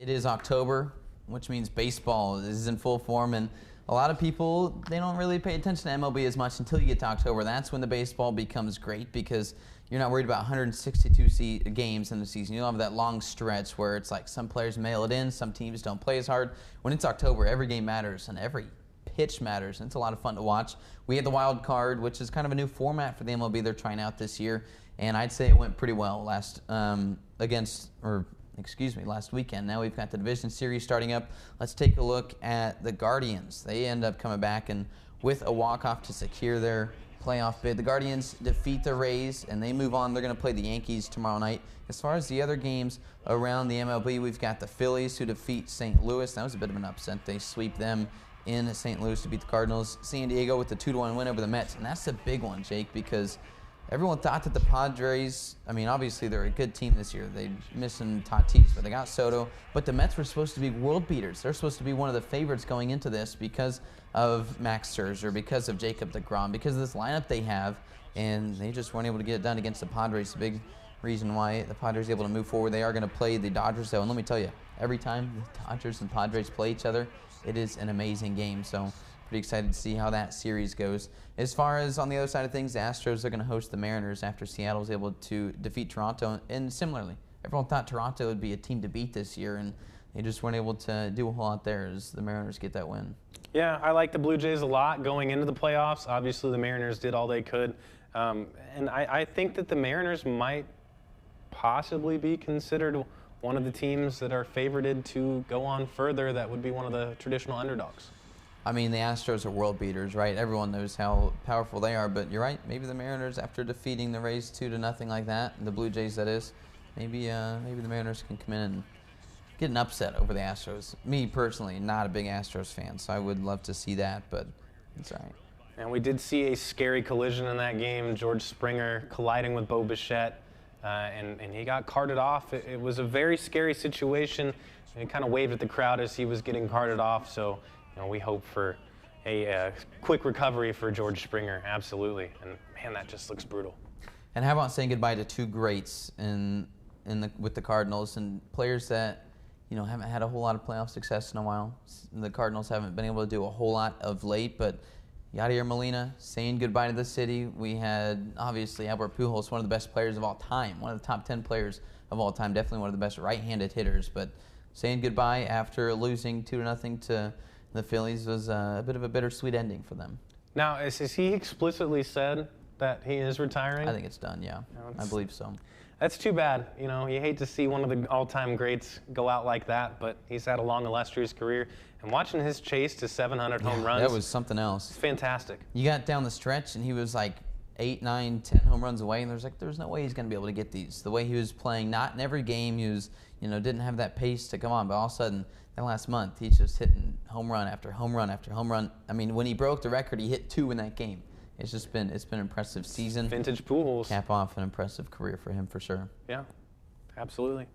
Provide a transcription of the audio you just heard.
It is October, which means baseball is in full form, and a lot of people, they don't really pay attention to MLB as much until you get to October. That's when the baseball becomes great because you're not worried about 162 games in the season. You'll have that long stretch where it's like some players mail it in, some teams don't play as hard. When it's October, every game matters and every pitch matters, and it's a lot of fun to watch. We had the wild card, which is kind of a new format for the MLB they're trying out this year, and I'd say it went pretty well last weekend. Now we've got the division series starting up. Let's take a look at the Guardians. They end up coming back and with a walk-off to secure their playoff bid. The Guardians defeat the Rays and they move on. They're going to play the Yankees tomorrow night. As far as the other games around the MLB, we've got the Phillies who defeat St. Louis. That was a bit of an upset. They sweep them in St. Louis to beat the Cardinals. San Diego with the 2-1 win over the Mets. And that's a big one, Jake, because everyone thought that the Padres, I mean, obviously they're a good team this year. They're missing Tatis, but they got Soto. But the Mets were supposed to be world beaters. They're supposed to be one of the favorites going into this because of Max Scherzer, because of Jacob deGrom, because of this lineup they have, and they just weren't able to get it done against the Padres. The big reason why the Padres are able to move forward. They are going to play the Dodgers, though, and let me tell you, every time the Dodgers and Padres play each other, it is an amazing game. So pretty excited to see how that series goes. As far as on the other side of things, the Astros are going to host the Mariners after Seattle was able to defeat Toronto. And similarly, everyone thought Toronto would be a team to beat this year, and they just weren't able to do a whole lot there as the Mariners get that win. Yeah, I like the Blue Jays a lot going into the playoffs. Obviously, the Mariners did all they could. And I think that the Mariners might possibly be considered one of the teams that are favorited to go on further. That would be one of the traditional underdogs. I mean, the Astros are world beaters, right? Everyone knows how powerful they are, but you're right. Maybe the Mariners, after defeating the Rays 2-0 like that, the Blue Jays that is, maybe the Mariners can come in and get an upset over the Astros. Me personally, not a big Astros fan, so I would love to see that, but it's all right. And we did see a scary collision in that game. George Springer colliding with Bo Bichette, and he got carted off. It was a very scary situation, and he kind of waved at the crowd as he was getting carted off, so we hope for a quick recovery for George Springer, absolutely. And man, that just looks brutal. And how about saying goodbye to two greats with the Cardinals and players that haven't had a whole lot of playoff success in a while. The Cardinals haven't been able to do a whole lot of late, but Yadier Molina saying goodbye to the city. We had obviously Albert Pujols, one of the best players of all time, one of the top 10 players of all time, definitely one of the best right-handed hitters. But saying goodbye after losing 2-0 to the Phillies was a bit of a bittersweet ending for them. Now, has he explicitly said that he is retiring? I think it's done, yeah. I believe so. That's too bad. You hate to see one of the all-time greats go out like that, but he's had a long, illustrious career. And watching his chase to 700 home runs, that was something else. It's fantastic. You got down the stretch, and he was like 8, 9, 10 home runs away, and there's no way he's going to be able to get these. The way he was playing, not in every game, he was, didn't have that pace to come on, but all of a sudden, that last month, he's just hitting home run after home run after home run. I mean, when he broke the record, he hit 2 in that game. It's been an impressive season. Vintage Pujols. Cap off an impressive career for him for sure. Yeah, absolutely.